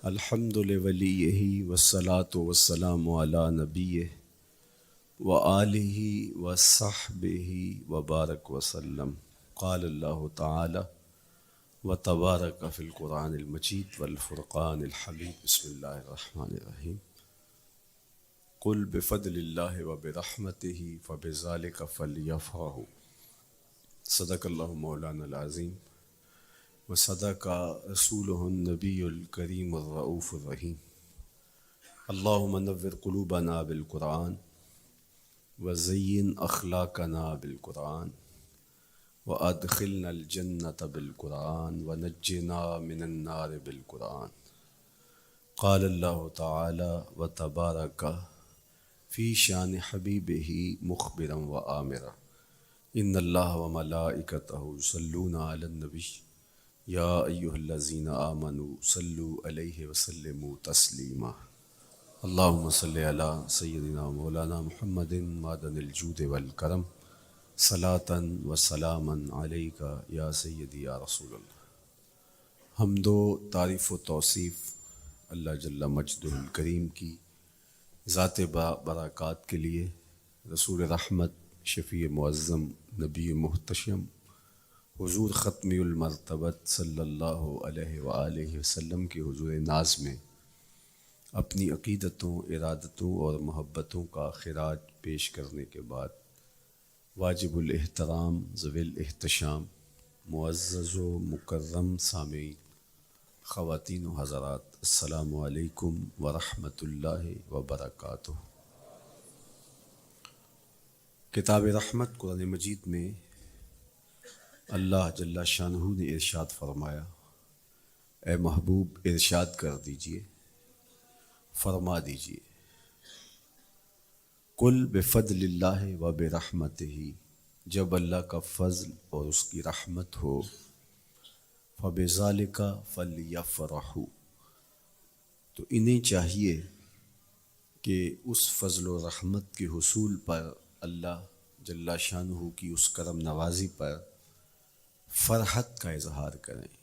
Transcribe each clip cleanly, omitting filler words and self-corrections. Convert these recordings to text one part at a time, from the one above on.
الحمد لولیہ والصلاة والسلام علی نبیہ وآلہ وصحبہ وبارک وسلم۔ قال اللہ تعالی وتبارک فی القرآن المجید والفرقان الحمید۔ بسم اللہ الرحمن الرحیم۔ قل بفضل اللہ وبرحمتہ فبذلک فلیفرحوا۔ صدق اللہ مولانا العظیم وصدق رسولہ النبی الکریم الرؤوف الرحیم۔ اللہم نور قلوبنا بالقرآن وزین اخلاقنا بالقرآن وادخلنا الجنۃ بالقرآن ونجنا من النار بالقرآن۔ قال اللہ تعالی وتبارک فی شان حبیبہ مخبرا وآمرا ان اللہ وملائکتہ یصلون علی النبی یا ایہا الذین آمنوا صلوا علیہ وسلموا تسلیما۔ اللہم صلی علی سیدنا مولانا محمد معدن الجود والکرم صلاۃ و سلاما علیک یا سیدی یا رسول اللہ۔ حمد و تعریف و توصیف اللہ جل مجدہ الکریم کی ذات برکات کے لیے، رسول رحمت شفیع معظم نبی محتشم حضور ختمی المرتبت صلی اللہ علیہ وآلہ وسلم کے حضور ناز میں اپنی عقیدتوں، ارادتوں اور محبتوں کا خراج پیش کرنے کے بعد، واجب الاحترام ذوی الاحتشام معزز و مکرم سامعین، خواتین و حضرات، السلام علیکم ورحمۃ اللہ وبرکاتہ۔ کتاب رحمت قرآن مجید میں اللہ جل شانہ نے ارشاد فرمایا، اے محبوب ارشاد کر دیجئے، فرما دیجئے، قل بفضل اللہ و برحمتہ، جب اللہ کا فضل اور اس کی رحمت ہو، فبذالک فلیفرحوا، تو انہیں چاہیے کہ اس فضل و رحمت کے حصول پر، اللہ جل شانہ کی اس کرم نوازی پر فرحت کا اظہار کریں،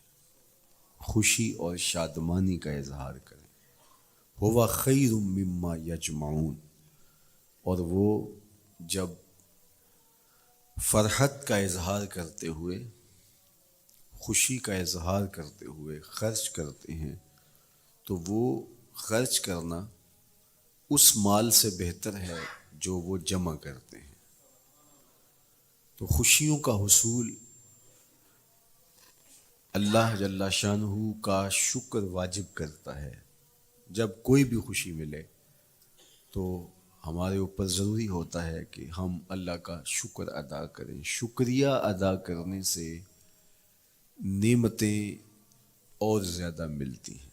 خوشی اور شادمانی کا اظہار کریں۔ ہوا خیر مما یجمعون، اور وہ جب فرحت کا اظہار کرتے ہوئے، خوشی کا اظہار کرتے ہوئے خرچ کرتے ہیں، تو وہ خرچ کرنا اس مال سے بہتر ہے جو وہ جمع کرتے ہیں۔ تو خوشیوں کا حصول اللہ جل شانہ کا شکر واجب کرتا ہے۔ جب کوئی بھی خوشی ملے تو ہمارے اوپر ضروری ہوتا ہے کہ ہم اللہ کا شکر ادا کریں۔ شکریہ ادا کرنے سے نعمتیں اور زیادہ ملتی ہیں،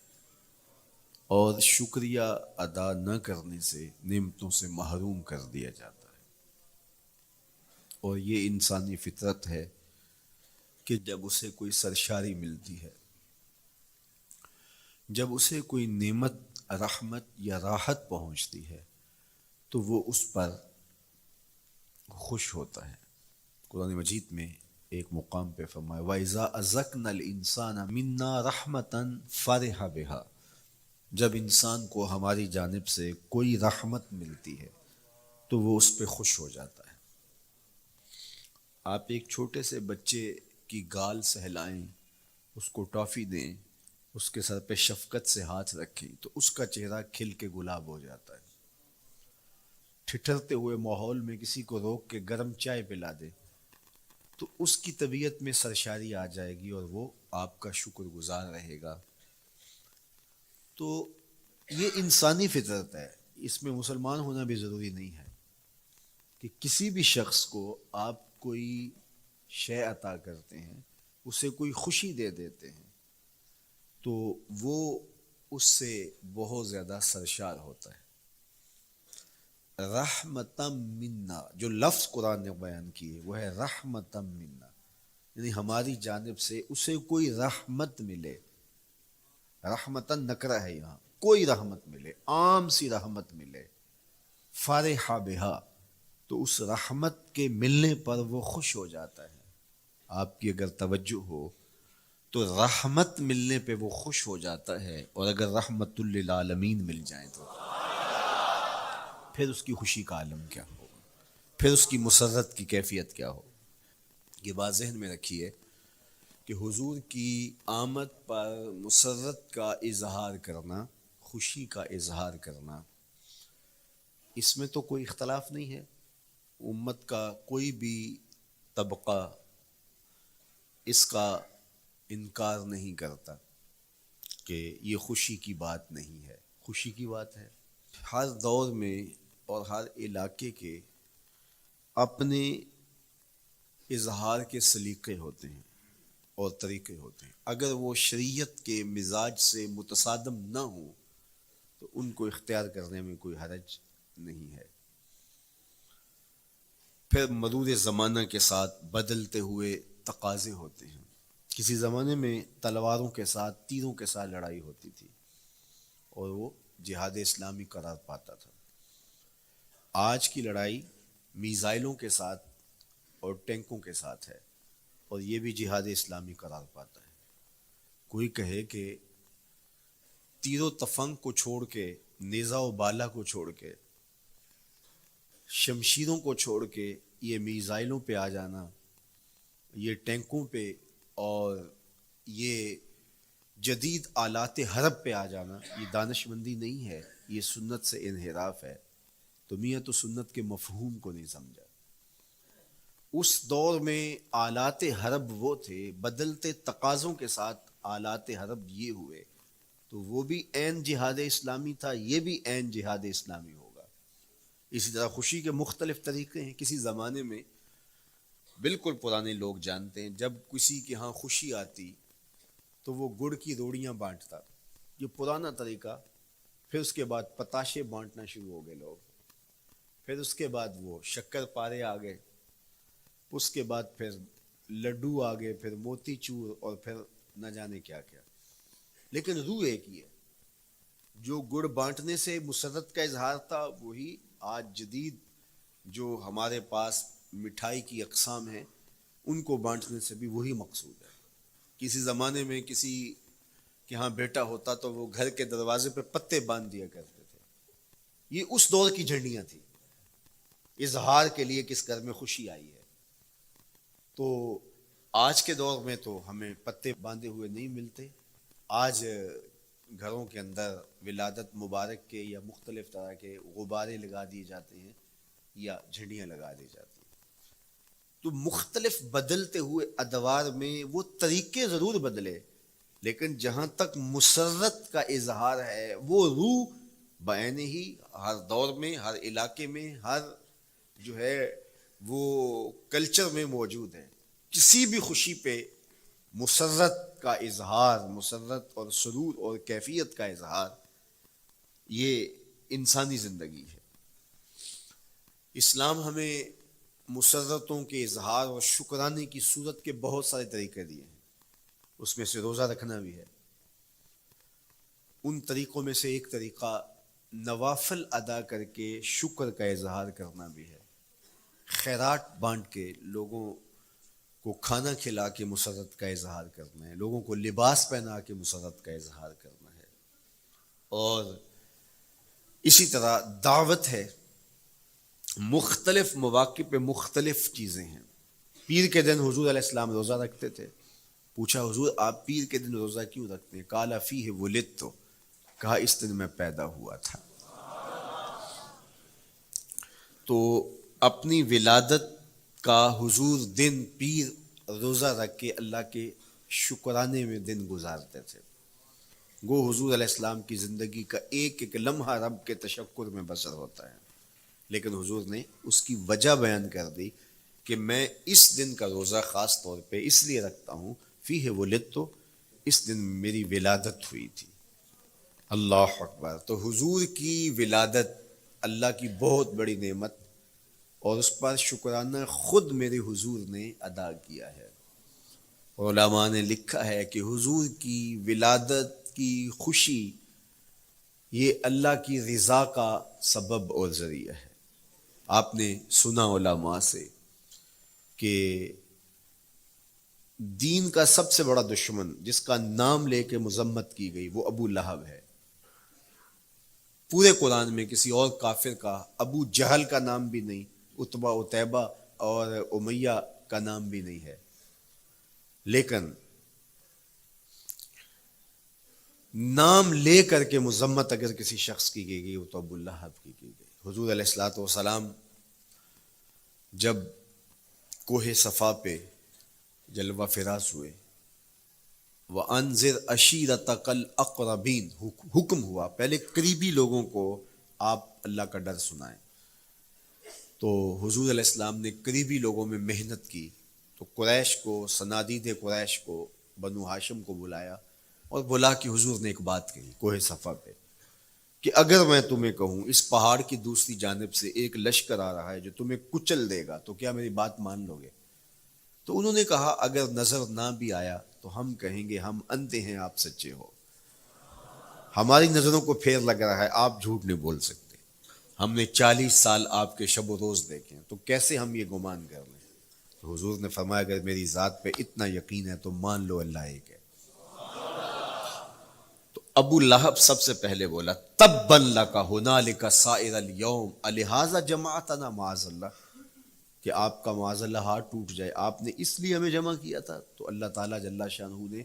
اور شکریہ ادا نہ کرنے سے نعمتوں سے محروم کر دیا جاتا ہے۔ اور یہ انسانی فطرت ہے کہ جب اسے کوئی سرشاری ملتی ہے، جب اسے کوئی نعمت، رحمت یا راحت پہنچتی ہے، تو وہ اس پر خوش ہوتا ہے۔ قرآن مجید میں ایک مقام پہ فرمایا وَإِذَا أَذَقْنَا الْإِنسَانَ مِنَّا رَحْمَةً فَرِحَ بِهَا، جب انسان کو ہماری جانب سے کوئی رحمت ملتی ہے تو وہ اس پہ خوش ہو جاتا ہے۔ آپ ایک چھوٹے سے بچے کی گال سہلائیں، اس کو ٹافی دیں، اس کے سر پہ شفقت سے ہاتھ رکھیں تو اس کا چہرہ کھل کے گلاب ہو جاتا ہے۔ ٹھٹھرتے ہوئے ماحول میں کسی کو روک کے گرم چائے پلا دے تو اس کی طبیعت میں سرشاری آ جائے گی اور وہ آپ کا شکر گزار رہے گا۔ تو یہ انسانی فطرت ہے، اس میں مسلمان ہونا بھی ضروری نہیں ہے کہ کسی بھی شخص کو آپ کوئی شے عطا کرتے ہیں، اسے کوئی خوشی دے دیتے ہیں، تو وہ اس سے بہت زیادہ سرشار ہوتا ہے۔ رحمتم منا، جو لفظ قرآن نے بیان کی ہے وہ ہے رحمتم منا، یعنی ہماری جانب سے اسے کوئی رحمت ملے۔ رحمتن نکرہ ہے یہاں، کوئی رحمت ملے، عام سی رحمت ملے، فرح بہا، تو اس رحمت کے ملنے پر وہ خوش ہو جاتا ہے۔ آپ کی اگر توجہ ہو تو رحمت ملنے پہ وہ خوش ہو جاتا ہے، اور اگر رحمت للعالمین مل جائیں تو پھر اس کی خوشی کا عالم کیا ہو، پھر اس کی مسرت کی کیفیت کیا ہو۔ یہ بات ذہن میں رکھیے کہ حضور کی آمد پر مسرت کا اظہار کرنا، خوشی کا اظہار کرنا، اس میں تو کوئی اختلاف نہیں ہے۔ امت کا کوئی بھی طبقہ اس کا انکار نہیں کرتا کہ یہ خوشی کی بات نہیں ہے، خوشی کی بات ہے۔ ہر دور میں اور ہر علاقے کے اپنے اظہار کے سلیقے ہوتے ہیں اور طریقے ہوتے ہیں، اگر وہ شریعت کے مزاج سے متصادم نہ ہوں تو ان کو اختیار کرنے میں کوئی حرج نہیں ہے۔ پھر مرور زمانہ کے ساتھ بدلتے ہوئے تقاضے ہوتے ہیں۔ کسی زمانے میں تلواروں کے ساتھ، تیروں کے ساتھ لڑائی ہوتی تھی اور وہ جہاد اسلامی قرار پاتا تھا۔ آج کی لڑائی میزائلوں کے ساتھ اور ٹینکوں کے ساتھ ہے، اور یہ بھی جہاد اسلامی قرار پاتا ہے۔ کوئی کہے کہ تیر و تفنگ کو چھوڑ کے، نیزہ و بالا کو چھوڑ کے، شمشیروں کو چھوڑ کے یہ میزائلوں پہ آ جانا، یہ ٹینکوں پہ اور یہ جدید آلات حرب پہ آ جانا، یہ دانش مندی نہیں ہے، یہ سنت سے انحراف ہے۔ تو میاں تو سنت کے مفہوم کو نہیں سمجھا۔ اس دور میں آلات حرب وہ تھے، بدلتے تقاضوں کے ساتھ آلات حرب یہ ہوئے، تو وہ بھی عین جہاد اسلامی تھا، یہ بھی عین جہاد اسلامی ہوگا۔ اسی طرح خوشی کے مختلف طریقے ہیں۔ کسی زمانے میں بالکل پرانے لوگ جانتے ہیں، جب کسی کے ہاں خوشی آتی تو وہ گڑ کی روڑیاں بانٹتا، یہ پرانا طریقہ۔ پھر اس کے بعد پتاشے بانٹنا شروع ہو گئے لوگ، پھر اس کے بعد وہ شکر پارے آ گئے، اس کے بعد پھر لڈو آ گئے، پھر موتی چور، اور پھر نہ جانے کیا کیا۔ لیکن روح ایک ہی ہے۔ جو گڑ بانٹنے سے مسرت کا اظہار تھا، وہی آج جدید جو ہمارے پاس مٹھائی کی اقسام ہیں، ان کو بانٹنے سے بھی وہی مقصود ہے۔ کسی زمانے میں کسی کہ ہاں بیٹا ہوتا تو وہ گھر کے دروازے پہ پتے باندھ دیا کرتے تھے۔ یہ اس دور کی جھنڈیاں تھیں، اظہار کے لیے کس گھر میں خوشی آئی ہے۔ تو آج کے دور میں تو ہمیں پتے باندھے ہوئے نہیں ملتے۔ آج گھروں کے اندر ولادت مبارک کے یا مختلف طرح کے غبارے لگا دیے جاتے ہیں یا جھنڈیاں لگا دی جاتی ہیں۔ تو مختلف بدلتے ہوئے ادوار میں وہ طریقے ضرور بدلے، لیکن جہاں تک مسرت کا اظہار ہے، وہ روح بعین ہی ہر دور میں، ہر علاقے میں، ہر جو ہے وہ کلچر میں موجود ہے۔ کسی بھی خوشی پہ مسرت کا اظہار، مسرت اور سرور اور کیفیت کا اظہار، یہ انسانی زندگی ہے۔ اسلام ہمیں مسرتوں کے اظہار اور شکرانے کی صورت کے بہت سارے طریقے دیے ہیں، اس میں سے روزہ رکھنا بھی ہے۔ ان طریقوں میں سے ایک طریقہ نوافل ادا کر کے شکر کا اظہار کرنا بھی ہے۔ خیرات بانٹ کے، لوگوں کو کھانا کھلا کے مسرت کا اظہار کرنا ہے، لوگوں کو لباس پہنا کے مسرت کا اظہار کرنا ہے۔ اور اسی طرح دعوت ہے، مختلف مواقع پہ مختلف چیزیں ہیں۔ پیر کے دن حضور علیہ السلام روزہ رکھتے تھے۔ پوچھا حضور آپ پیر کے دن روزہ کیوں رکھتے ہیں؟ قال فیہ ولدت، کہا اس دن میں پیدا ہوا تھا۔ تو اپنی ولادت کا حضور دن پیر روزہ رکھ کے اللہ کے شکرانے میں دن گزارتے تھے۔ گو حضور علیہ السلام کی زندگی کا ایک ایک لمحہ رب کے تشکر میں بسر ہوتا ہے، لیکن حضور نے اس کی وجہ بیان کر دی کہ میں اس دن کا روزہ خاص طور پہ اس لیے رکھتا ہوں، فیہ ولدت، اس دن میری ولادت ہوئی تھی۔ اللہ اکبر۔ تو حضور کی ولادت اللہ کی بہت بڑی نعمت، اور اس پر شکرانہ خود میرے حضور نے ادا کیا ہے۔ علماء نے لکھا ہے کہ حضور کی ولادت کی خوشی یہ اللہ کی رضا کا سبب اور ذریعہ ہے۔ آپ نے سنا علماء سے کہ دین کا سب سے بڑا دشمن جس کا نام لے کے مذمت کی گئی وہ ابو لہب ہے۔ پورے قرآن میں کسی اور کافر کا ابو جہل کا نام بھی نہیں، عتبہ عتیبہ اور امیہ کا نام بھی نہیں ہے، لیکن نام لے کر کے مذمت اگر کسی شخص کی گئی وہ تو ابو لہب کی گئی۔ حضور علیہ الصلوۃ والسلام جب کوہ صفا پہ جلوہ فراز ہوئے، وَأَنذِرْ عَشِيرَتَكَ الْأَقْرَبِينَ، حکم ہوا پہلے قریبی لوگوں کو آپ اللہ کا ڈر سنائیں۔ تو حضور علیہ السلام نے قریبی لوگوں میں محنت کی، تو قریش کو، صنادید قریش کو، بنو ہاشم کو بلایا اور بلا کہ حضور نے ایک بات کہی کوہ صفا پہ کہ اگر میں تمہیں کہوں اس پہاڑ کی دوسری جانب سے ایک لشکر آ رہا ہے جو تمہیں کچل دے گا تو کیا میری بات مان لو گے؟ تو انہوں نے کہا اگر نظر نہ بھی آیا تو ہم کہیں گے ہم اندھے ہیں، آپ سچے ہو، ہماری نظروں کو پھیر لگ رہا ہے، آپ جھوٹ نہیں بول سکتے، ہم نے 40 سال آپ کے شب و روز دیکھے ہیں، تو کیسے ہم یہ گمان کر لیں؟ تو حضور نے فرمایا اگر میری ذات پہ اتنا یقین ہے تو مان لو اللہ ایک ہے۔ تو ابو لہب سب سے پہلے بولا تبا لک ھنالک سائر الیوم الہذا جمعتنا، معاذ اللہ، کہ آپ کا معاذ اللہ ہاتھ ٹوٹ جائے، آپ نے اس لیے ہمیں جمع کیا تھا؟ تو اللہ تعالیٰ جل شانہ نے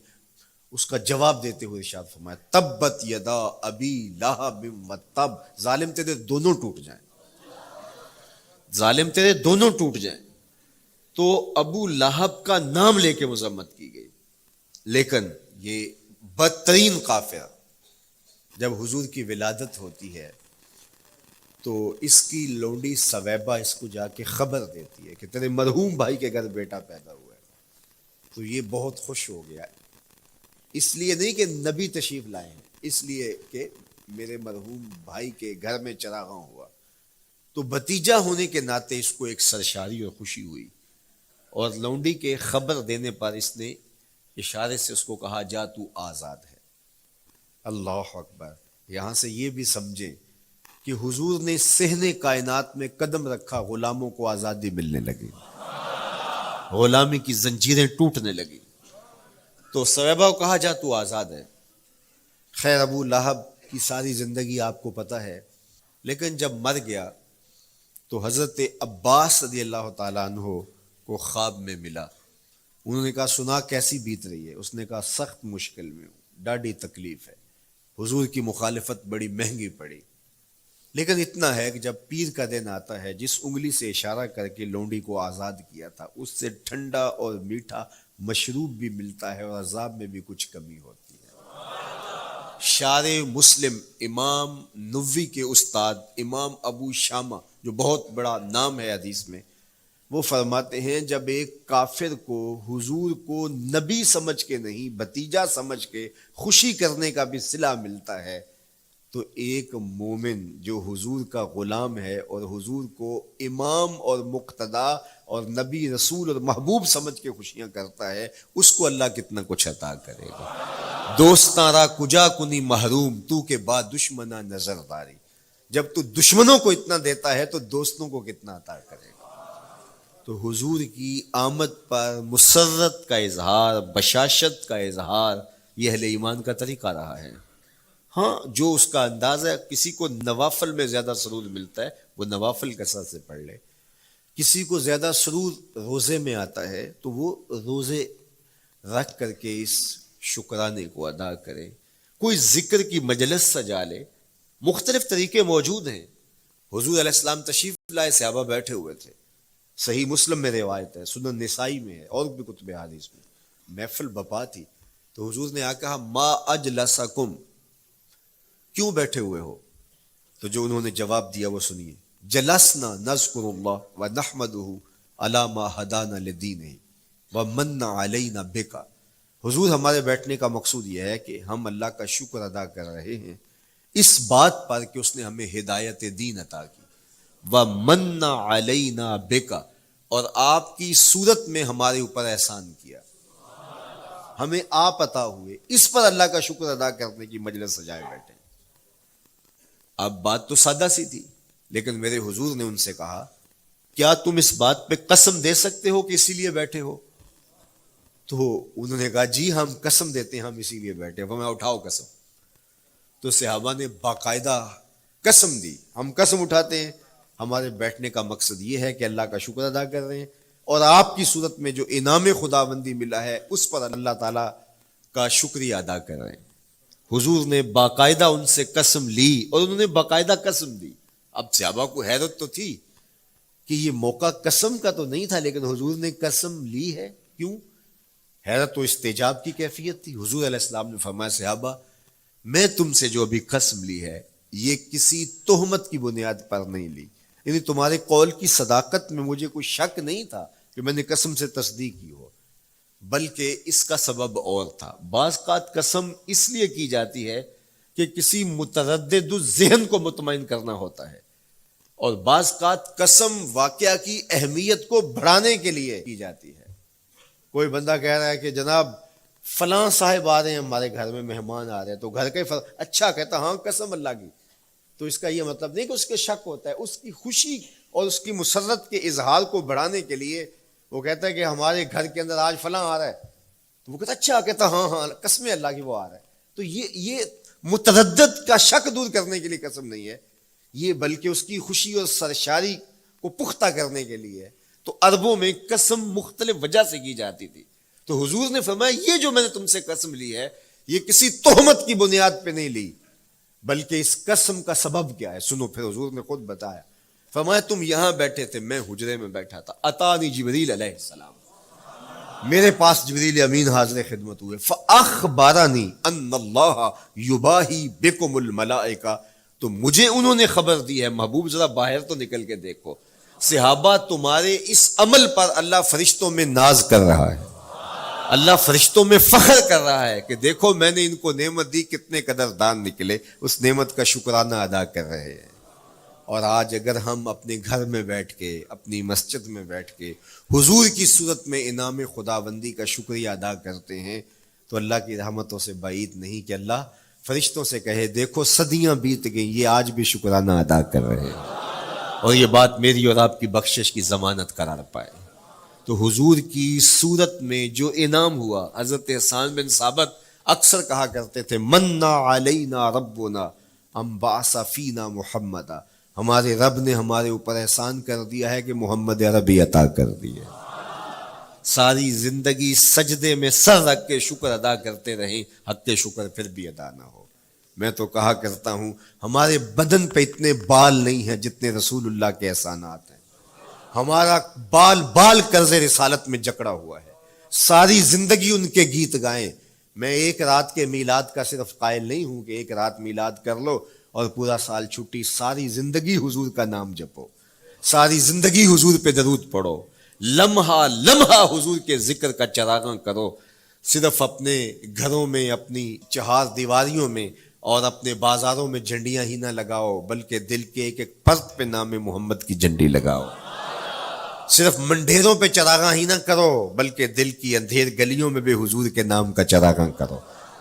اس کا جواب دیتے ہوئے ارشاد فرمایا تبت یدا ابی لہب وتب، ظالم تیرے دونوں ٹوٹ جائیں، ظالم تیرے دونوں ٹوٹ جائیں۔ تو ابو لہب کا نام لے کے مذمت کی گئی، لیکن یہ بدترین کافر جب حضور کی ولادت ہوتی ہے تو اس کی لونڈی سویبہ اس کو جا کے خبر دیتی ہے کہ تیرے مرحوم بھائی کے گھر بیٹا پیدا ہوا ہے۔ تو یہ بہت خوش ہو گیا، اس لیے نہیں کہ نبی تشریف لائے ہیں، اس لیے کہ میرے مرحوم بھائی کے گھر میں چراغاں ہوا۔ تو بھتیجا ہونے کے ناطے اس کو ایک سرشاری اور خوشی ہوئی، اور لونڈی کے خبر دینے پر اس نے اشارے سے اس کو کہا جا تو آزاد ہے۔ اللہ اکبر۔ یہاں سے یہ بھی سمجھیں کہ حضور نے صحن کائنات میں قدم رکھا، غلاموں کو آزادی ملنے لگی، غلامی کی زنجیریں ٹوٹنے لگی۔ تو سویبہ کو کہا جا تو آزاد ہے۔ خیر ابو لہب کی ساری زندگی آپ کو پتہ ہے، لیکن جب مر گیا تو حضرت عباس رضی اللہ تعالیٰ عنہ کو خواب میں ملا۔ انہوں نے کہا سنا کیسی بیت رہی ہے؟ اس نے کہا سخت مشکل میں ہوں، ڈاڑھی تکلیف ہے، حضور کی مخالفت بڑی مہنگی پڑی، لیکن اتنا ہے کہ جب پیر کا دن آتا ہے جس انگلی سے اشارہ کر کے لونڈی کو آزاد کیا تھا اس سے ٹھنڈا اور میٹھا مشروب بھی ملتا ہے اور عذاب میں بھی کچھ کمی ہوتی ہے۔ شارع مسلم امام نووی کے استاد امام ابو شامہ جو بہت بڑا نام ہے حدیث میں، وہ فرماتے ہیں جب ایک کافر کو حضور کو نبی سمجھ کے نہیں بھتیجا سمجھ کے خوشی کرنے کا بھی صلہ ملتا ہے تو ایک مومن جو حضور کا غلام ہے اور حضور کو امام اور مقتدا اور نبی رسول اور محبوب سمجھ کے خوشیاں کرتا ہے اس کو اللہ کتنا کچھ عطا کرے گا۔ دوستاں کجا کنی محروم تو کے بعد دشمنا نظر داری، جب تو دشمنوں کو اتنا دیتا ہے تو دوستوں کو کتنا عطا کرے گا۔ تو حضور کی آمد پر مسرت کا اظہار، بشاشت کا اظہار، یہ اہل ایمان کا طریقہ رہا ہے۔ ہاں جو اس کا انداز ہے، کسی کو نوافل میں زیادہ سرور ملتا ہے وہ نوافل کثرت سے پڑھ لے، کسی کو زیادہ سرور روزے میں آتا ہے تو وہ روزے رکھ کر کے اس شکرانے کو ادا کرے، کوئی ذکر کی مجلس سجا لے، مختلف طریقے موجود ہیں۔ حضور علیہ السلام تشریف لائے، صحابہ بیٹھے ہوئے تھے، صحیح مسلم میں روایت ہے، سنن نسائی میں ہے اور بھی کتب حدیث میں، محفل بپا تھی تو حضور نے کہا ما اجلسکم، کیوں بیٹھے ہوئے ہو؟ تو جو انہوں نے جواب دیا وہ سنیے، جلسنا نذکر اللہ ونحمدہ علی ما ہدانا لدینہ ومن علینا بک، حضور ہمارے بیٹھنے کا مقصود یہ ہے کہ ہم اللہ کا شکر ادا کر رہے ہیں اس بات پر کہ اس نے ہمیں ہدایت دین عطا کی، ومن علینا بک، اور آپ کی صورت میں ہمارے اوپر احسان کیا، ہمیں آپ عطا ہوئے، اس پر اللہ کا شکر ادا کرنے کی مجلس سجائے بیٹھے۔ اب بات تو سادہ سی تھی، لیکن میرے حضور نے ان سے کہا کیا تم اس بات پہ قسم دے سکتے ہو کہ اسی لیے بیٹھے ہو؟ تو انہوں نے کہا جی ہم قسم دیتے ہیں ہم اسی لیے بیٹھے. میں اٹھاؤ قسم. تو صحابہ نے باقاعدہ قسم دی, ہم قسم اٹھاتے ہیں, ہمارے بیٹھنے کا مقصد یہ ہے کہ اللہ کا شکر ادا کر رہے ہیں اور آپ کی صورت میں جو انعام خداوندی ملا ہے اس پر اللہ تعالیٰ کا شکریہ ادا کر رہے ہیں. حضور نے باقاعدہ ان سے قسم لی اور انہوں نے باقاعدہ قسم دی. اب صحابہ کو حیرت تو تھی کہ یہ موقع قسم کا تو نہیں تھا, لیکن حضور نے قسم لی ہے, کیوں؟ حیرت و استجاب کی کیفیت تھی. حضور علیہ السلام نے فرمایا صحابہ میں تم سے جو ابھی قسم لی ہے یہ کسی تہمت کی بنیاد پر نہیں لی, یعنی تمہارے قول کی صداقت میں مجھے کوئی شک نہیں تھا کہ میں نے قسم سے تصدیق کی ہو, بلکہ اس کا سبب اور تھا. بعض اوقات قسم اس لیے کی جاتی ہے کہ کسی متردد ذہن کو مطمئن کرنا ہوتا ہے, اور بعض اوقات قسم واقعہ کی اہمیت کو بڑھانے کے لیے کی جاتی ہے. کوئی بندہ کہہ رہا ہے کہ جناب فلاں صاحب آ رہے ہیں ہمارے گھر میں, مہمان آ رہے ہیں, تو گھر کا اچھا کہتا ہاں قسم اللہ کی, تو اس کا یہ مطلب نہیں کہ اس کے شک ہوتا ہے, اس کی خوشی اور اس کی مسرت کے اظہار کو بڑھانے کے لیے وہ کہتا ہے کہ ہمارے گھر کے اندر آج فلاں آ رہا ہے, تو وہ کہتا اچھا کہتا ہاں ہاں قسم اللہ کی وہ آ رہا ہے. تو یہ متردد کا شک دور کرنے کے لیے قسم نہیں ہے, یہ بلکہ اس کی خوشی اور سرشاری کو پختہ کرنے کے لیے ہے. تو عربوں میں قسم مختلف وجہ سے کی جاتی تھی. تو حضور نے فرمایا یہ جو میں نے تم سے قسم لی ہے یہ کسی تہمت کی بنیاد پہ نہیں لی, بلکہ اس قسم کا سبب کیا ہے سنو. پھر حضور نے خود بتایا, فرمایا تم یہاں بیٹھے تھے, میں حجرے میں بیٹھا تھا, اتانی جبریل علیہ السلام, میرے پاس جبریل امین حاضر خدمت ہوئے, فاخبرنی ان اللہ یباہی بکم الملائکہ, تو مجھے انہوں نے خبر دی ہے, محبوب ذرا باہر تو نکل کے دیکھو, صحابہ تمہارے اس عمل پر اللہ فرشتوں میں ناز کر رہا ہے, اللہ فرشتوں میں فخر کر رہا ہے کہ دیکھو میں نے ان کو نعمت دی, کتنے قدردان نکلے, اس نعمت کا شکرانہ ادا کر رہے ہیں. اور آج اگر ہم اپنے گھر میں بیٹھ کے, اپنی مسجد میں بیٹھ کے حضور کی صورت میں انعام خداوندی کا شکریہ ادا کرتے ہیں تو اللہ کی رحمتوں سے بعید نہیں کہ اللہ فرشتوں سے کہے دیکھو صدیاں بیت گئیں یہ آج بھی شکرانہ ادا کر رہے ہیں, اور یہ بات میری اور آپ کی بخشش کی ضمانت قرار پائے. تو حضور کی صورت میں جو انعام ہوا, حضرت حسان بن ثابت اکثر کہا کرتے تھے منا علینا ربنا ام بعث فینا محمدا, ہمارے رب نے ہمارے اوپر احسان کر دیا ہے کہ محمد عربی عطا کر دی ہے. ساری زندگی سجدے میں سر رکھ کے شکر ادا کرتے رہیں, حق شکر پھر بھی ادا نہ ہو. میں تو کہا کرتا ہوں ہمارے بدن پہ اتنے بال نہیں ہیں جتنے رسول اللہ کے احسانات ہیں. ہمارا بال بال قرض رسالت میں جکڑا ہوا ہے, ساری زندگی ان کے گیت گائیں. میں ایک رات کے میلاد کا صرف قائل نہیں ہوں کہ ایک رات میلاد کر لو اور پورا سال چھٹی, ساری زندگی حضور کا نام جپو, ساری زندگی حضور پہ درود پڑھو, لمحہ لمحہ حضور کے ذکر کا چراغاں کرو. صرف اپنے گھروں میں, اپنی چہار دیواریوں میں اور اپنے بازاروں میں جھنڈیاں ہی نہ لگاؤ, بلکہ دل کے ایک ایک فرد پہ نام محمد کی جھنڈی لگاؤ. صرف منڈیروں پہ چراغاں ہی نہ کرو بلکہ دل کی اندھیر گلیوں میں بھی حضور کے نام کا چراغاں کرو,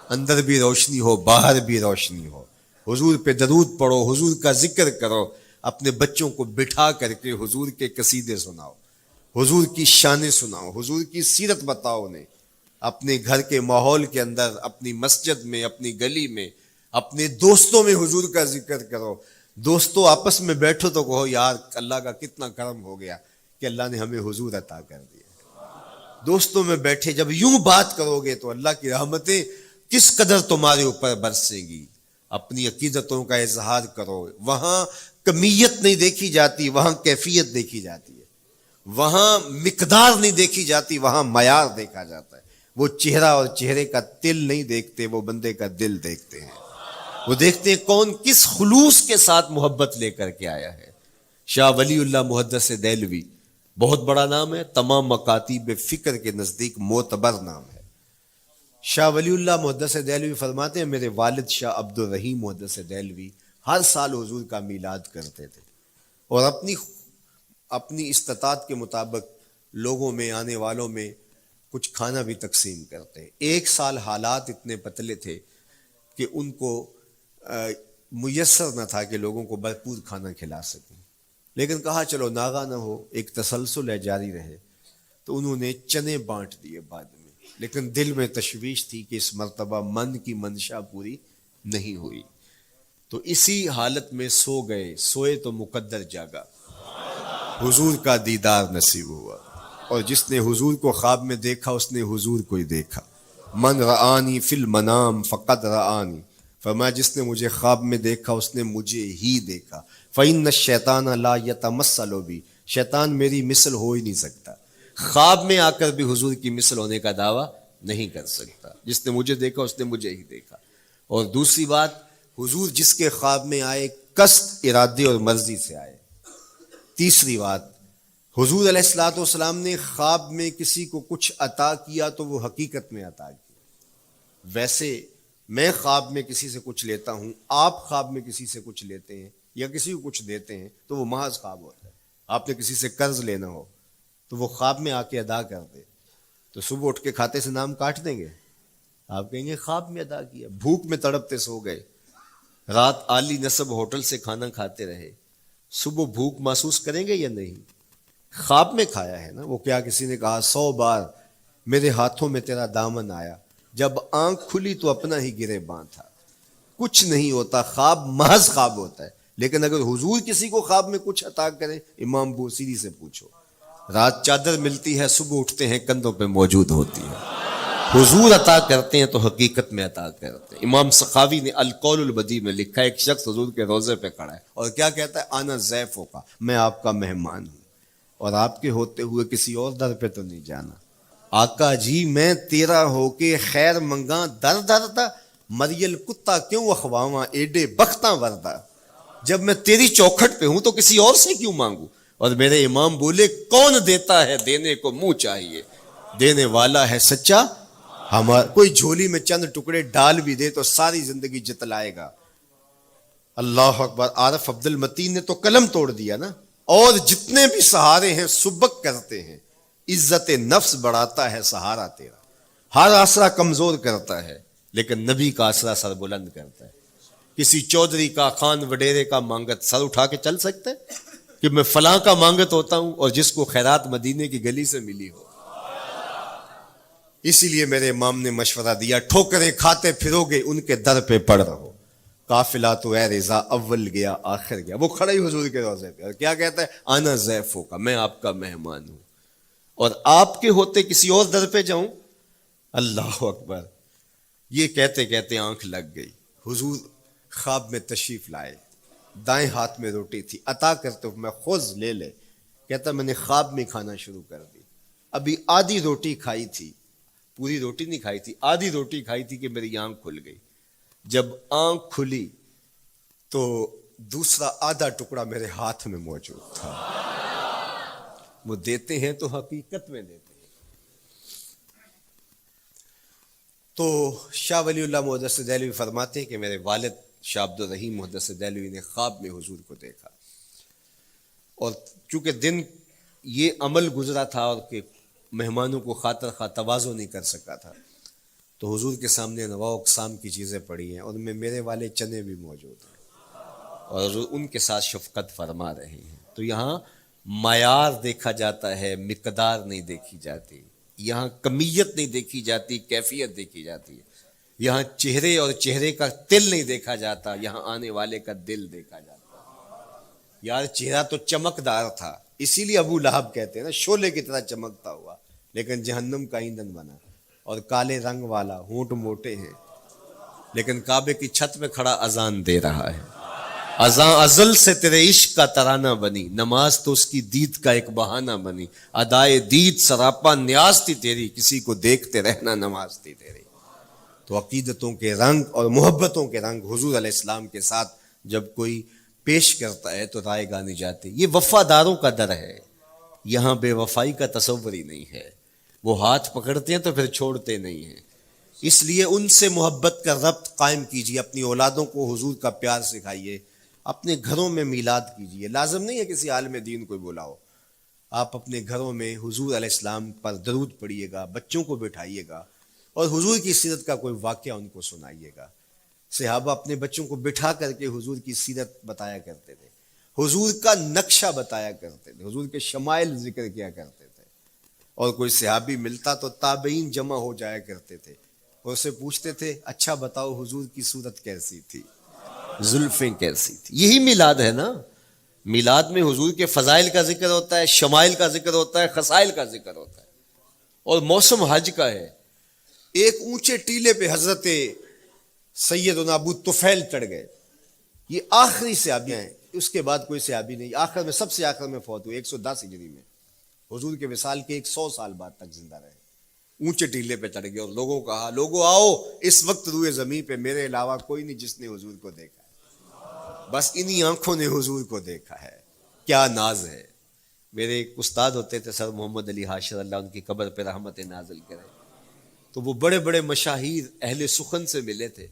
اندر بھی روشنی ہو باہر بھی روشنی ہو. حضور پہ درود پڑھو, حضور کا ذکر کرو, اپنے بچوں کو بٹھا کر کے حضور کے قصیدے سناؤ, حضور کی شانیں سناؤ, حضور کی سیرت بتاؤ انہیں. اپنے گھر کے ماحول کے اندر, اپنی مسجد میں, اپنی گلی میں, اپنے دوستوں میں حضور کا ذکر کرو. دوستوں آپس میں بیٹھو تو کہو یار اللہ کا کتنا کرم ہو گیا کہ اللہ نے ہمیں حضور عطا کر دیا. دوستوں میں بیٹھے جب یوں بات کرو گے تو اللہ کی رحمتیں کس قدر تمہارے اوپر برسیں گی. اپنی عقیدتوں کا اظہار کرو, وہاں کمیت نہیں دیکھی جاتی, وہاں کیفیت دیکھی جاتی ہے, وہاں مقدار نہیں دیکھی جاتی, وہاں معیار دیکھا جاتا ہے. وہ چہرہ اور چہرے کا تل نہیں دیکھتے, وہ بندے کا دل دیکھتے ہیں. وہ دیکھتے ہیں کون کس خلوص کے ساتھ محبت لے کر کے آیا ہے. شاہ ولی اللہ محدث دہلوی بہت بڑا نام ہے, تمام مکاتیب فکر کے نزدیک معتبر نام ہے. شاہ ولی اللہ محدث دہلوی فرماتے ہیں میرے والد شاہ عبد الرحیم محدث دہلوی ہر سال حضور کا میلاد کرتے تھے, اور اپنی استطاعت کے مطابق لوگوں میں, آنے والوں میں کچھ کھانا بھی تقسیم کرتے. ایک سال حالات اتنے پتلے تھے کہ ان کو میسر نہ تھا کہ لوگوں کو بھرپور کھانا کھلا سکیں, لیکن کہا چلو ناغہ نہ ہو, ایک تسلسل ہے جاری رہے, تو انہوں نے چنے بانٹ دیے بعد میں. لیکن دل میں تشویش تھی کہ اس مرتبہ من کی منشا پوری نہیں ہوئی، تو اسی حالت میں سو گئے، سوئے تو مقدر جاگا، حضور کا دیدار نصیب ہوا، اور جس نے حضور کو خواب میں دیکھا اس نے حضور کو ہی دیکھا۔ من رآنی فی المنام فقد رآنی، فرمایا جس نے مجھے خواب میں دیکھا اس نے مجھے ہی دیکھا۔ فإن الشیطان لا یتمثل بی، شیطان میری مثل ہو ہی نہیں سکتا، خواب میں آ کر بھی حضور کی مثل ہونے کا دعویٰ نہیں کر سکتا، جس نے مجھے دیکھا اس نے مجھے ہی دیکھا۔ اور دوسری بات، حضور جس کے خواب میں آئے قصد، ارادے اور مرضی سے آئے۔ تیسری بات، حضور علیہ الصلوۃ والسلام نے خواب میں کسی کو کچھ عطا کیا تو وہ حقیقت میں عطا کیا۔ ویسے میں خواب میں کسی سے کچھ لیتا ہوں، آپ خواب میں کسی سے کچھ لیتے ہیں یا کسی کو کچھ دیتے ہیں تو وہ محض خواب ہوتا ہے۔ آپ نے کسی سے قرض لینا ہو تو وہ خواب میں آ کے ادا کر دے تو صبح اٹھ کے کھاتے سے نام کاٹ دیں گے؟ آپ کہیں گے خواب میں ادا کیا۔ بھوک میں تڑپتے سو گئے، رات عالی نصب ہوٹل سے کھانا کھاتے رہے، صبح بھوک محسوس کریں گے یا نہیں؟ خواب میں کھایا ہے نا۔ وہ کیا کسی نے کہا 100 بار میرے ہاتھوں میں تیرا دامن آیا، جب آنکھ کھلی تو اپنا ہی گریباں تھا۔ کچھ نہیں ہوتا، خواب محض خواب ہوتا ہے۔ لیکن اگر حضور کسی کو خواب میں کچھ عطا کرے، امام بوصیری سے پوچھو، رات چادر ملتی ہے، صبح اٹھتے ہیں کندھوں پہ موجود ہوتی ہے۔ حضور عطا کرتے ہیں تو حقیقت میں عطا کرتے ہیں۔ امام سخاوی نے القول البدیع میں لکھا ہے، ایک شخص حضور کے روضے پہ کھڑا ہے اور کیا کہتا ہے؟ آنا ضیفوں کا، میں آپ کا مہمان ہوں اور آپ کے ہوتے ہوئے کسی اور در پہ تو نہیں جانا۔ آقا جی میں تیرا ہو کے خیر منگاں در در دا، مریل کتا کیوں اخواواں ایڈے بختاں وردہ، جب میں تیری چوکھٹ پہ ہوں تو کسی اور سے کیوں مانگوں؟ اور میرے امام بولے کون دیتا ہے دینے کو منہ چاہیے، دینے والا ہے سچا ہمارا۔ کوئی جھولی میں چند ٹکڑے ڈال بھی دے تو ساری زندگی جتلائے گا۔ اللہ اکبر۔ عارف عبد المتین نے تو قلم توڑ دیا نا۔ اور جتنے بھی سہارے ہیں سبک کرتے ہیں، عزت نفس بڑھاتا ہے سہارا تیرا، ہر آسرا کمزور کرتا ہے لیکن نبی کا آسرا سر بلند کرتا ہے۔ کسی چودھری کا، خان وڈیرے کا مانگت سر اٹھا کے چل سکتے کہ میں فلاں کا مانگت ہوتا ہوں اور جس کو خیرات مدینے کی گلی سے ملی ہو؟ اسی لیے میرے امام نے مشورہ دیا، ٹھوکریں کھاتے پھرو گے ان کے در پہ پڑ رہو، قافلہ تو اے رضا اول گیا آخر گیا۔ وہ کھڑا ہی حضور کے روضے پہ اور کیا کہتا ہے؟ آنا ضیفوں کا، میں آپ کا مہمان ہوں اور آپ کے ہوتے کسی اور در پہ جاؤں؟ اللہ اکبر۔ یہ کہتے کہتے آنکھ لگ گئی۔ حضور خواب میں تشریف لائے، دائیں ہاتھ میں روٹی تھی، عطا کرتے میں خذ لے لے۔ کہتا میں نے خواب میں کھانا شروع کر دی، ابھی آدھی روٹی کھائی تھی، پوری روٹی نہیں کھائی تھی، آدھی روٹی کھائی تھی کہ میری آنکھ کھل گئی۔ جب آنکھ کھلی تو دوسرا آدھا ٹکڑا میرے ہاتھ میں موجود تھا۔ وہ دیتے ہیں تو حقیقت میں دیتے ہیں۔ تو شاہ ولی اللہ محدث دہلوی فرماتے ہیں کہ میرے والد شاہ عبد الرحیم محدث دہلوی نے خواب میں حضور کو دیکھا، اور چونکہ دن یہ عمل گزرا تھا اور کہ مہمانوں کو خاطر خواہ تواضع نہیں کر سکا تھا، تو حضور کے سامنے انواع اقسام کی چیزیں پڑی ہیں، اور میں میرے والے چنے بھی موجود ہیں اور حضور ان کے ساتھ شفقت فرما رہے ہیں۔ تو یہاں معیار دیکھا جاتا ہے، مقدار نہیں دیکھی جاتی، یہاں کمیت نہیں دیکھی جاتی، کیفیت دیکھی جاتی ہے۔ یہاں چہرے اور چہرے کا تل نہیں دیکھا جاتا، یہاں آنے والے کا دل دیکھا جاتا۔ یار چہرہ تو چمکدار تھا، اسی لیے ابو لہب کہتے ہیں نا شعلے کی طرح چمکتا ہوا، لیکن جہنم کا ایندھن بنا، اور کالے رنگ والا، ہونٹ موٹے ہیں، لیکن کعبے کی چھت میں کھڑا اذان دے رہا ہے۔ اذان ازل سے تیرے عشق کا ترانہ بنی، نماز تو اس کی دید کا ایک بہانہ بنی، ادائے دید سراپا نیاز تھی تیری، کسی کو دیکھتے رہنا نماز تھی تیری۔ تو عقیدتوں کے رنگ اور محبتوں کے رنگ حضور علیہ السلام کے ساتھ جب کوئی پیش کرتا ہے تو رائے گانی جاتی۔ یہ وفاداروں کا در ہے، یہاں بے وفائی کا تصور ہی نہیں ہے۔ وہ ہاتھ پکڑتے ہیں تو پھر چھوڑتے نہیں ہیں، اس لیے ان سے محبت کا ربط قائم کیجیے، اپنی اولادوں کو حضور کا پیار سکھائیے، اپنے گھروں میں میلاد کیجیے۔ لازم نہیں ہے کسی عالم دین کو بلاؤ، آپ اپنے گھروں میں حضور علیہ السلام پر درود پڑھیے گا، بچوں کو بٹھائیے گا اور حضور کی سیرت کا کوئی واقعہ ان کو سنائیے گا۔ صحابہ اپنے بچوں کو بٹھا کر کے حضور کی سیرت بتایا کرتے تھے، حضور کا نقشہ بتایا کرتے تھے، حضور کے شمائل ذکر کیا کرتے تھے۔ اور کوئی صحابی ملتا تو تابعین جمع ہو جایا کرتے تھے اور اسے پوچھتے تھے اچھا بتاؤ حضور کی صورت کیسی تھی، زلفیں کیسی تھی. یہی میلاد ہے نا. میلاد میں حضور کے فضائل کا ذکر ہوتا ہے، شمائل کا ذکر ہوتا ہے، خصائل کا ذکر ہوتا ہے. اور موسم حج کا ہے. ایک اونچے ٹیلے پہ حضرت سیدنا ابو طفیل چڑھ گئے. یہ آخری صحابی ہیں، اس کے بعد کوئی صحابی نہیں. آخر میں سب سے آخر میں فوت ہوئے 110 ہجری میں. حضور کے وصال کے 100 سال بعد تک زندہ رہے. اونچے ٹیلے پہ چڑھ گئے اور لوگوں کو کہا لوگوں آؤ، اس وقت روئے زمین پہ میرے علاوہ کوئی نہیں جس نے حضور کو دیکھا ہے. بس انہی آنکھوں نے حضور کو دیکھا ہے. کیا ناز ہے. میرے ایک استاد ہوتے تھے سر محمد علی حاشر، اللہ ان کی قبر پہ رحمت نازل کرے. تو وہ بڑے بڑے مشاہیر اہل سخن سے ملے تھے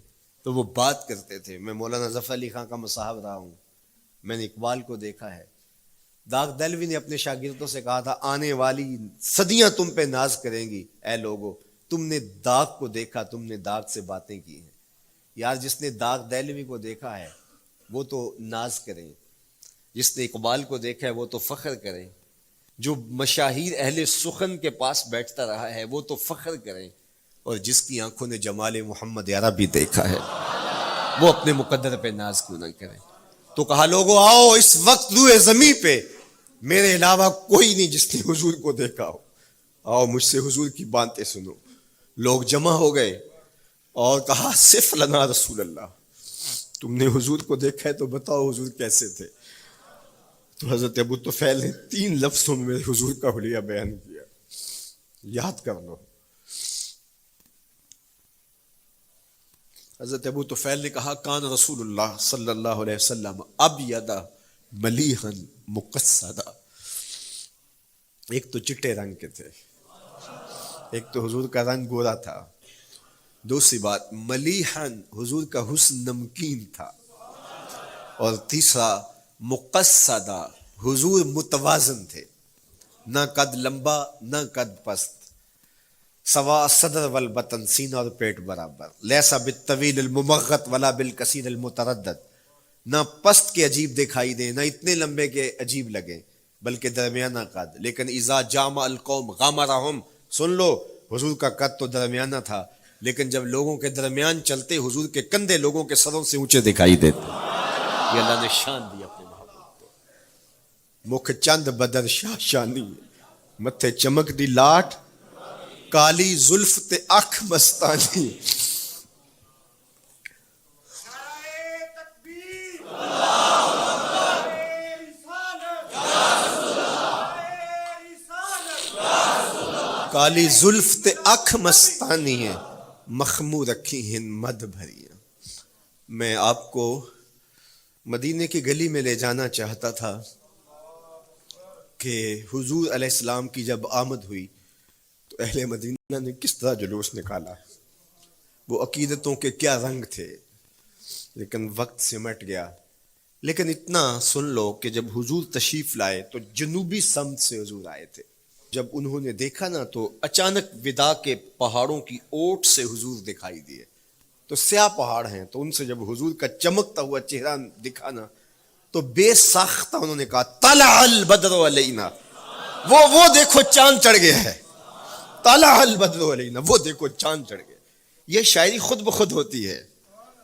تو وہ بات کرتے تھے. میں مولانا ظفر علی خان کا مصاحب رہا ہوں، میں نے اقبال کو دیکھا ہے. داغ دہلوی نے اپنے شاگردوں سے کہا تھا آنے والی صدیاں تم پہ ناز کریں گی اے لوگو، تم نے داغ کو دیکھا، تم نے داغ سے باتیں کی ہیں. یار جس نے داغ دہلوی کو دیکھا ہے وہ تو ناز کریں، جس نے اقبال کو دیکھا ہے وہ تو فخر کریں، جو مشاہیر اہل سخن کے پاس بیٹھتا رہا ہے وہ تو فخر کریں، اور جس کی آنکھوں نے جمال محمد عربی دیکھا ہے وہ اپنے مقدر پہ ناز کیوں نہ کریں. تو کہا لوگوں آؤ، اس وقت روئے زمین پہ میرے علاوہ کوئی نہیں جس نے حضور کو دیکھا ہو. آؤ مجھ سے حضور کی باتیں سنو. لوگ جمع ہو گئے اور کہا صف لنا رسول اللہ، تم نے حضور کو دیکھا ہے تو بتاؤ حضور کیسے تھے. تو حضرت ابو طفیل نے 3 لفظوں میں حضور کا حلیہ بیان کیا، یاد کر لو. حضرت ابو طفیل نے کہا کان رسول اللہ صلی اللہ علیہ وسلم ابیض ملیحا مقصدا. ایک تو چٹے رنگ کے تھے، ایک تو حضور کا رنگ گورا تھا. دوسری بات ملیحن حضور کا حسن نمکین تھا. اور تیسرا مقصدا حضور متوازن تھے، نہ قد لمبا نہ قد پست، سوا صدر والبطن سینہ اور پیٹ برابر، لیسا بالطویل الممغط ولا بالکثیر المتردد، نہ پست کے عجیب دکھائی دیں نہ اتنے لمبے کے عجیب لگیں بلکہ درمیانہ قد. لیکن اذا جامع القوم غامرہم، سن لو حضور کا قد تو درمیانہ تھا لیکن جب لوگوں کے درمیان چلتے حضور کے کندھے لوگوں کے سروں سے اونچے دکھائی دیتے. یہ اللہ نے شان دی اپنے محبوب کو. مکھ چند بدر شاہ شانی، متھے چمک دی لاٹ، کالی زلف تے اکھ مستانی. کالی زلف تے اکھ مستانی ہے، مخمور رکھی ہیں مد بھریاں. میں آپ کو مدینے کی گلی میں لے جانا چاہتا تھا کہ حضور علیہ السلام کی جب آمد ہوئی تو اہل مدینہ نے کس طرح جلوس نکالا، وہ عقیدتوں کے کیا رنگ تھے. لیکن وقت سمٹ گیا. لیکن اتنا سن لو کہ جب حضور تشریف لائے تو جنوبی سمت سے حضور آئے تھے. جب انہوں نے دیکھا نا تو اچانک وداع کے پہاڑوں کی اوٹ سے حضور دکھائی دیے. تو سیاہ پہاڑ ہیں تو ان سے جب حضور کا چمکتا ہوا چہرہ دکھا نا تو بے ساختہ انہوں نے کہا طلع البدر علینا، وہ دیکھو چاند چڑھ گیا ہے. طلع البدر علینا، وہ دیکھو چاند چڑھ گیا. یہ شاعری خود بخود ہوتی ہے،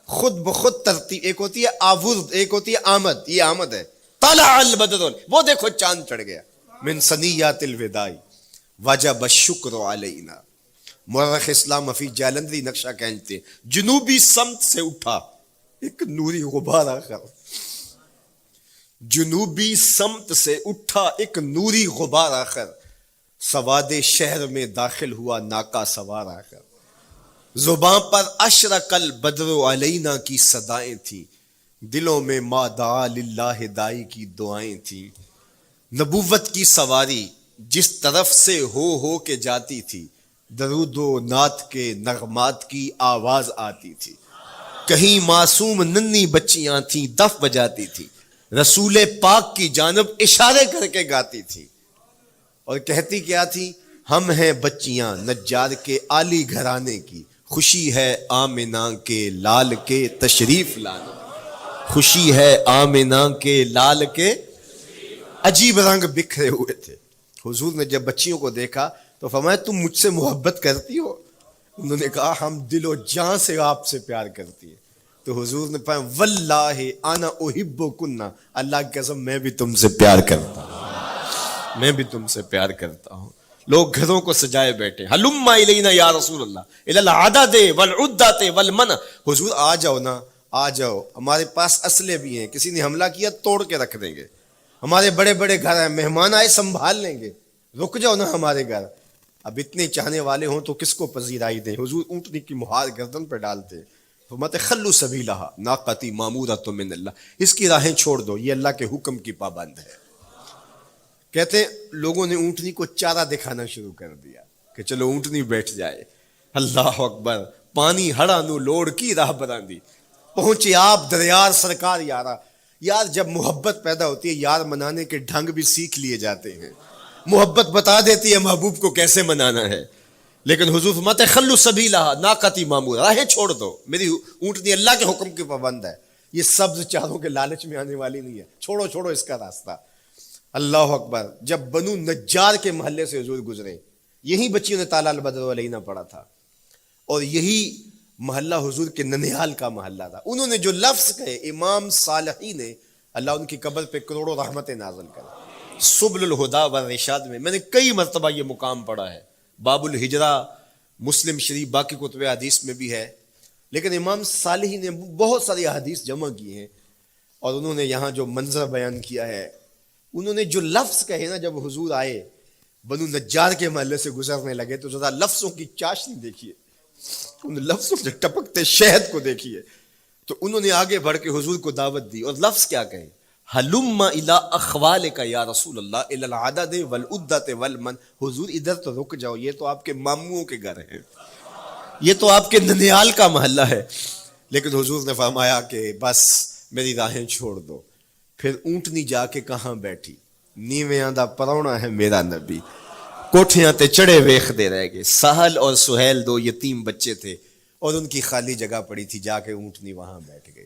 خود بخود ترتیب. ایک ہوتی ہے آورد، ایک ہوتی ہے آمد. یہ آمد ہے. طلع البدر، وہ دیکھو چاند چڑھ گیا. من ثنیات الوداع وجب الشکر علینا. مورخ اسلام حفیظ جالندری نقشہ کھینچتے ہیں جنوبی سمت سے اٹھا ایک نوری غبار آخر. جنوبی سمت سے اٹھا ایک نوری غبار آخر، سواد شہر میں داخل ہوا ناکا سوار آخر. زباں پر اشرق البدر علینا کی صدائیں تھیں، دلوں میں ما دعا للہ دائی کی دعائیں تھیں. نبوت کی سواری جس طرف سے ہو کے جاتی تھی، درود و نعت کے نغمات کی آواز آتی تھی. کہیں معصوم ننھی بچیاں تھیں دف بجاتی تھی، رسول پاک کی جانب اشارے کر کے گاتی تھی اور کہتی کیا تھی؟ ہم ہیں بچیاں نجار کے عالی گھرانے کی، خوشی ہے آمنہ کے لال کے تشریف لانے. خوشی ہے آمنہ کے لال کے. عجیب رنگ بکھرے ہوئے تھے. حضور نے جب بچیوں کو دیکھا تو فرمایا تم مجھ سے محبت کرتی ہو؟ انہوں نے کہا ہم دل و جان سے آپ سے پیار کرتی ہیں. تو حضور نے فرمایا واللہ انا احبکن، اللہ کی قسم میں بھی تم سے پیار کرتا ہوں، میں بھی تم سے پیار کرتا ہوں. لوگ گھروں کو سجائے بیٹھے، ہلم الینا یا رسول اللہ الی العدد والعدۃ والمن، حضور آ جاؤ نا، آ جاؤ، ہمارے پاس اسلحے بھی ہیں، کسی نے حملہ کیا توڑ کے رکھ دیں گے، ہمارے بڑے بڑے گھر ہیں، مہمان آئے سنبھال لیں گے، رک جاؤ نا ہمارے گھر. اب اتنے چاہنے والے ہوں تو کس کو پذیرائی دیں. حضور اونٹنی کی مہار گردن پہ ڈالتے، فرماتے خلو سبیلہا ناقتی مامورۃ من اللہ، اس کی راہیں چھوڑ دو، یہ اللہ کے حکم کی پابند ہے. کہتے ہیں لوگوں نے اونٹنی کو چارہ دکھانا شروع کر دیا کہ چلو اونٹنی بیٹھ جائے. اللہ اکبر، پانی ہڑا نو لوڑ کی راہ براندی، پہنچے آپ دریار سرکار یارا. یار جب محبت پیدا ہوتی ہے یار منانے کے ڈھنگ بھی سیکھ لیے جاتے ہیں، محبت بتا دیتی ہے محبوب کو کیسے منانا ہے. لیکن حضور فرماتے خلو سبیلہا ناقتی مامورہ، راہیں چھوڑ دو، میری اونٹنی اللہ کے حکم کی پابند ہے، یہ سبز چاروں کے لالچ میں آنے والی نہیں ہے، چھوڑو چھوڑو اس کا راستہ. اللہ اکبر، جب بنو نجار کے محلے سے حضور گزرے، یہی بچیوں نے تالا البدر علینا پڑھا تھا، اور یہی محلہ حضور کے ننیال کا محلہ تھا. انہوں نے جو لفظ کہے، امام صالحی نے، اللہ ان کی قبر پہ کروڑوں رحمتیں نازل کرے. سبل الہدا والرشاد میں نے کئی مرتبہ یہ مقام پڑھا ہے، باب الہجرہ مسلم شریف باقی کتب حدیث میں بھی ہے، لیکن امام صالحی نے بہت ساری احادیث جمع کی ہیں، اور انہوں نے یہاں جو منظر بیان کیا ہے، انہوں نے جو لفظ کہے نا، جب حضور آئے بنو نجار کے محلے سے گزرنے لگے تو ذرا لفظوں کی چاشنی دیکھیے، ان لفظوں سے ٹپکتے شہد کو دیکھیے. تو انہوں نے آگے بڑھ کے حضور کو دعوت دی، اور لفظ کیا کہیں، ہلم الی اخوالک یا رسول اللہ الی العدد والعدۃ والمن، حضور ادھر تو رک جاؤ، یہ تو آپ کے ماموں کے گھر ہیں، یہ تو آپ کے ننیال کا محلہ ہے. لیکن حضور نے فرمایا کہ بس میری راہیں چھوڑ دو. پھر اونٹنی جا کے کہاں بیٹھی، نیویاں دا پرونا ہے میرا نبی، کوٹھیاں تے چڑھے ویخ دے رہ گئے. سہل اور سہیل دو یتیم بچے تھے، اور ان کی خالی جگہ پڑی تھی، جا کے اونٹنی وہاں بیٹھ گئی.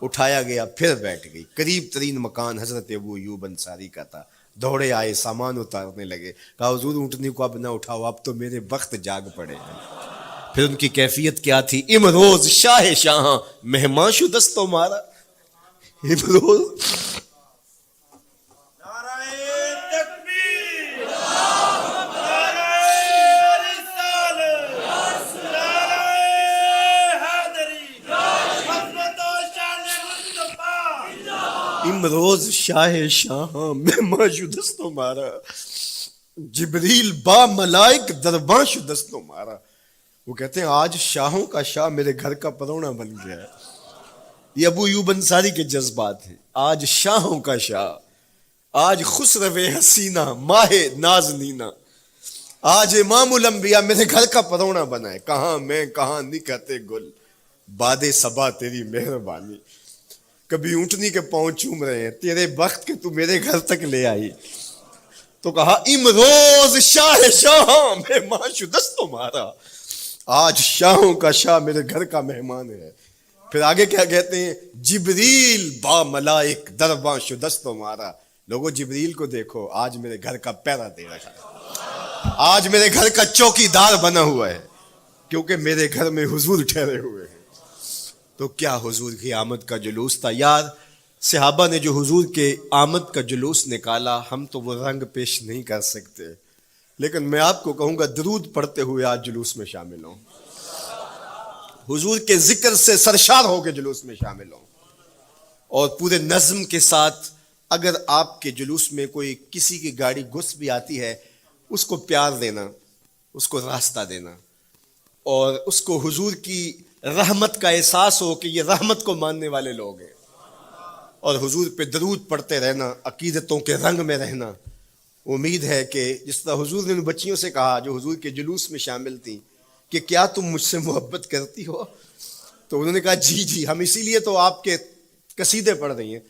اٹھایا گیا پھر بیٹھ گئی. قریب ترین مکان حضرت ابو ایوب انصاری کا تھا. دوڑے آئے، سامان اتارنے لگے، کہا حضور اونٹنی کو اب نہ اٹھاؤ، اب تو میرے وقت جاگ پڑے ہیں. پھر ان کی کیفیت کیا تھی، امروز شاہ شاہاں مہمان شدست مارا. امروز امروز شاہ شاہاں مہمان شدست مارا، جبریل با ملائک درباں شدست مارا. وہ کہتے ہیں آج شاہوں کا شاہ میرے گھر کا پرونا بن گیا ہے. یہ ابو ایوب انصاری کے جذبات ہیں. آج شاہوں کا شاہ، آج خسرو حسینہ ماہ نازنینہ، آج امام الانبیاء میرے گھر کا پرونا بنا ہے. کہاں میں کہاں نکہتے گل، باد صبا تیری مہربانی. کبھی اونٹنی کے پاؤں چوم رہے ہیں، تیرے بخت کے تو میرے گھر تک لے آئی. تو کہا امروز شاہ شاہاں مہمان شدست مارا، آج شاہوں کا شاہ میرے گھر کا مہمان ہے. پھر آگے کیا کہتے ہیں، جبریل با ملائک درباں شدست مارا. لوگوں جبریل کو دیکھو، آج میرے گھر کا پیرا دے رکھا ہے، آج میرے گھر کا چوکی دار بنا ہوا ہے، کیونکہ میرے گھر میں حضور ٹھہرے ہوئے ہیں. تو کیا حضور کی آمد کا جلوس تھا یار. صحابہ نے جو حضور کے آمد کا جلوس نکالا، ہم تو وہ رنگ پیش نہیں کر سکتے، لیکن میں آپ کو کہوں گا درود پڑھتے ہوئے آج جلوس میں شامل ہوں، حضور کے ذکر سے سرشار ہو کے جلوس میں شامل ہوں، اور پورے نظم کے ساتھ. اگر آپ کے جلوس میں کوئی کسی کی گاڑی گھس بھی آتی ہے، اس کو پیار دینا، اس کو راستہ دینا، اور اس کو حضور کی رحمت کا احساس ہو کہ یہ رحمت کو ماننے والے لوگ ہیں، اور حضور پہ درود پڑھتے رہنا، عقیدتوں کے رنگ میں رہنا. امید ہے کہ جس طرح حضور نے ان بچیوں سے کہا جو حضور کے جلوس میں شامل تھیں کہ کیا تم مجھ سے محبت کرتی ہو، تو انہوں نے کہا جی جی، ہم اسی لیے تو آپ کے قصیدے پڑھ رہی ہیں.